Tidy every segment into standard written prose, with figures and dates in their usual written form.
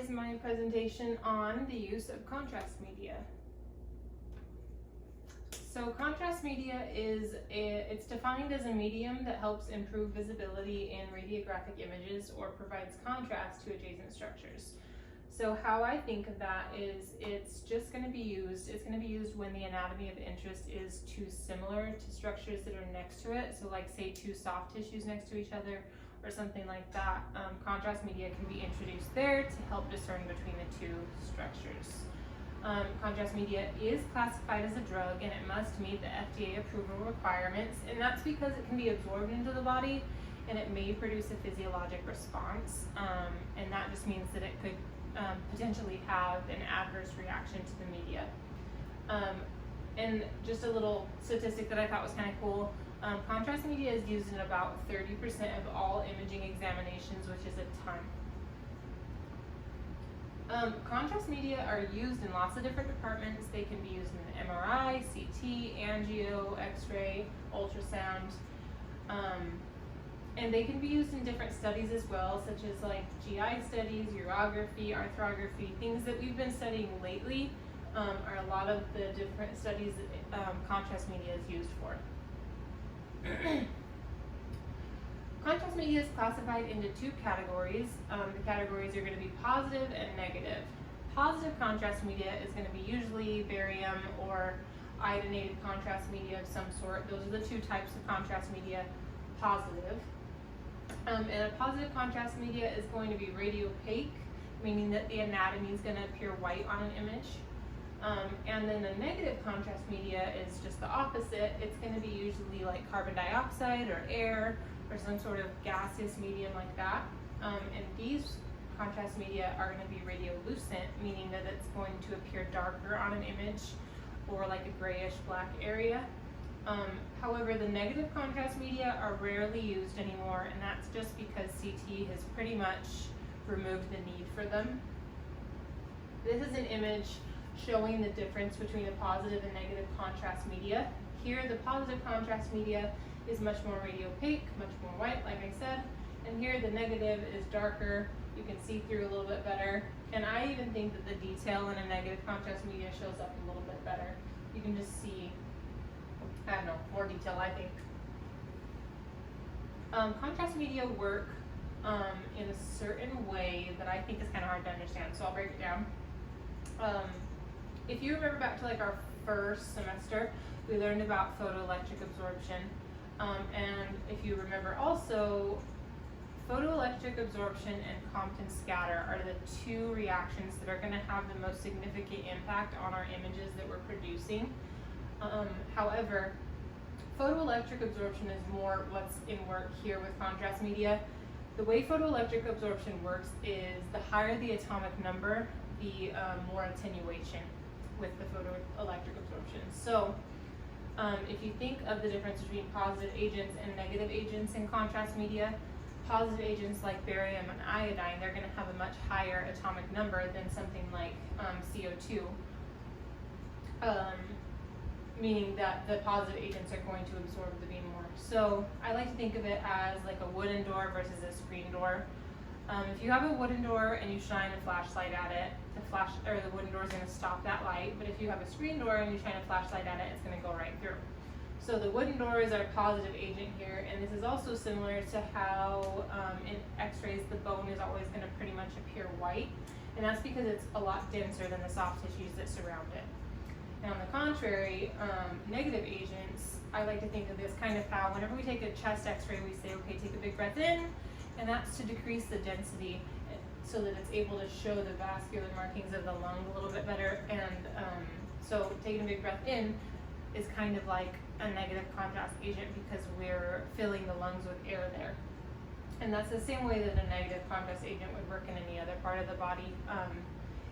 is my presentation on the use of contrast media. So contrast media it's defined as a medium that helps improve visibility in radiographic images or provides contrast to adjacent structures. So how I think of that is it's going to be used when the anatomy of interest is too similar to structures that are next to it. So like say two soft tissues next to each other or something like that. Contrast media can be introduced there to help discern between the two structures. Contrast media is classified as a drug and it must meet the FDA approval requirements, and that's because it can be absorbed into the body and it may produce a physiologic response, and that just means that it could potentially have an adverse reaction to the media. And just a little statistic that I thought was kind of cool, contrast media is used in about 30% of all imaging examinations, which is a ton. Contrast media are used in lots of different departments. They can be used in MRI, CT, angio, X-ray, ultrasound, and they can be used in different studies as well, such as like GI studies, urography, arthrography. Things that we've been studying lately are a lot of the different studies that contrast media is used for. Contrast media is classified into two categories. The categories are going to be positive and negative. Positive contrast media is going to be usually barium or iodinated contrast media of some sort. Those are the two types of contrast media. Positive. And a positive contrast media is going to be radiopaque, meaning that the anatomy is going to appear white on an image. And then a negative contrast media is just the opposite. It's going to be usually like carbon dioxide or air or some sort of gaseous medium like that. And these contrast media are going to be radiolucent, meaning that it's going to appear darker on an image or like a grayish black area. However, the negative contrast media are rarely used anymore, and that's just because CT has pretty much removed the need for them. This is an image showing the difference between the positive and negative contrast media. Here, the positive contrast media is much more radiopaque, much more white, like I said, and here the negative is darker. You can see through a little bit better, and I even think that the detail in a negative contrast media shows up a little bit better. You can just see, I don't know, more detail, I think. Contrast media work in a certain way that I think is kind of hard to understand, so I'll break it down. If you remember back to like our first semester, we learned about photoelectric absorption. And if you remember also, photoelectric absorption and Compton scatter are the two reactions that are going to have the most significant impact on our images that we're producing. However, photoelectric absorption is more what's in work here with contrast media. The way photoelectric absorption works is the higher the atomic number, the more attenuation with the photoelectric absorption. So if you think of the difference between positive agents and negative agents in contrast media, positive agents like barium and iodine, they're going to have a much higher atomic number than something like CO2, meaning that the positive agents are going to absorb the beam more. So I like to think of it as like a wooden door versus a screen door. If you have a wooden door and you shine a flashlight at it, the wooden door is going to stop that light. But if you have a screen door and you shine a flashlight at it, it's going to go right through. So the wooden door is our positive agent here, and this is also similar to how in X-rays the bone is always going to pretty much appear white, and that's because it's a lot denser than the soft tissues that surround it. And on the contrary, negative agents, I like to think of this kind of how whenever we take a chest X-ray, we say, okay, take a big breath in, and that's to decrease the density so that it's able to show the vascular markings of the lung a little bit better. And so taking a big breath in is kind of like a negative contrast agent because we're filling the lungs with air there. And that's the same way that a negative contrast agent would work in any other part of the body.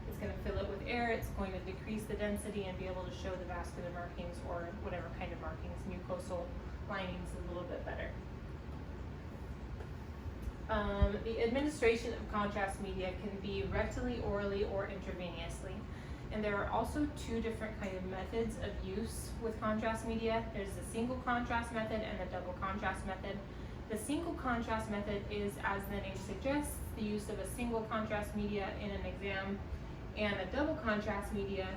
It's going to fill it with air, it's going to decrease the density and be able to show the vascular markings or whatever kind of markings, mucosal linings a little bit better. The administration of contrast media can be rectally, orally, or intravenously. And there are also two different kind of methods of use with contrast media. There's the single contrast method and the double contrast method. The single contrast method is, as the name suggests, the use of a single contrast media in an exam, and a double contrast media,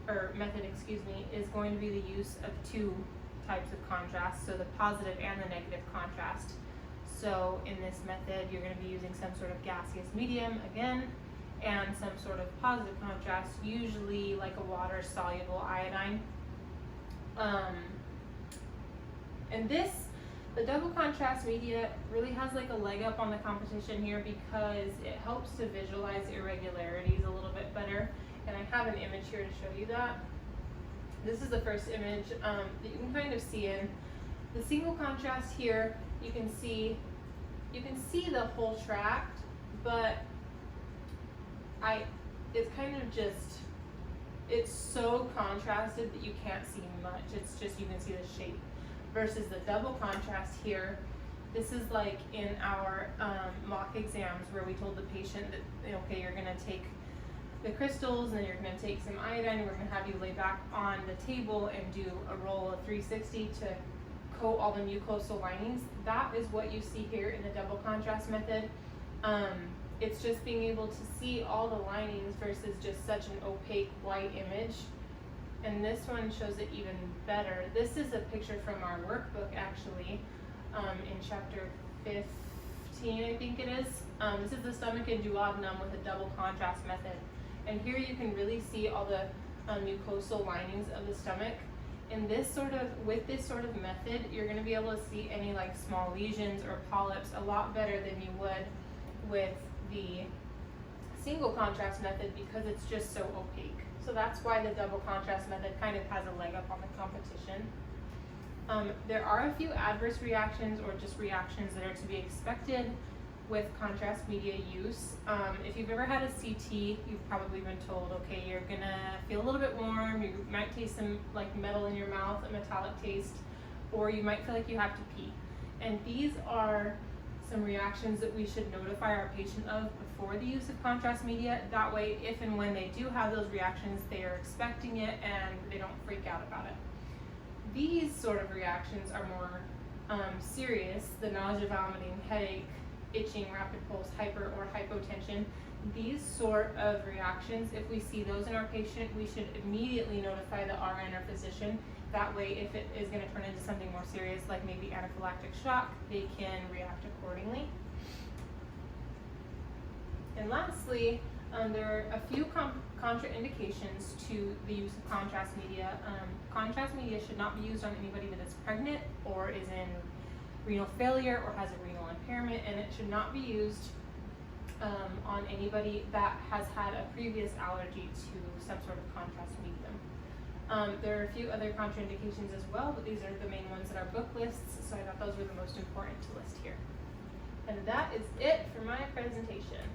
or method, is going to be the use of two types of contrast, so the positive and the negative contrast. So in this method, you're going to be using some sort of gaseous medium again, and some sort of positive contrast, usually like a water-soluble iodine. And the double contrast media really has like a leg up on the competition here because it helps to visualize irregularities a little bit better. And I have an image here to show you that. This is the first image that you can kind of see in. The single contrast here, you can see the whole tract, but it's kind of just, it's so contrasted that you can't see much. It's just, you can see the shape. Versus the double contrast here, this is like in our mock exams where we told the patient that, okay, you're gonna take the crystals and then you're gonna take some iodine and we're gonna have you lay back on the table and do a roll of 360 to coat all the mucosal linings. That is what you see here in the double contrast method. It's just being able to see all the linings versus just such an opaque white image. And this one shows it even better. This is a picture from our workbook actually, in chapter 15, I think it is. This is the stomach and duodenum with a double contrast method. And here you can really see all the mucosal linings of the stomach. And with this sort of method, you're gonna be able to see any like small lesions or polyps a lot better than you would with the single contrast method because it's just so opaque. So that's why the double contrast method kind of has a leg up on the competition. There are a few adverse reactions or just reactions that are to be expected with contrast media use. If you've ever had a CT, you've probably been told, okay, you're gonna feel a little bit warm, you might taste some like metal in your mouth, a metallic taste, or you might feel like you have to pee. And these are some reactions that we should notify our patient of before the use of contrast media. That way, if and when they do have those reactions, they are expecting it and they don't freak out about it. These sort of reactions are more serious: the nausea, vomiting, headache, itching, rapid pulse, hyper or hypotension. These sort of reactions, if we see those in our patient, we should immediately notify the RN or physician. That way, if it is going to turn into something more serious, like maybe anaphylactic shock, they can react accordingly. And lastly, there are a few contraindications to the use of contrast media. Contrast media should not be used on anybody that is pregnant or is in renal failure or has a renal impairment, and it should not be used on anybody that has had a previous allergy to some sort of contrast medium. There are a few other contraindications as well, but these are the main ones that our book lists, so I thought those were the most important to list here. And that is it for my presentation.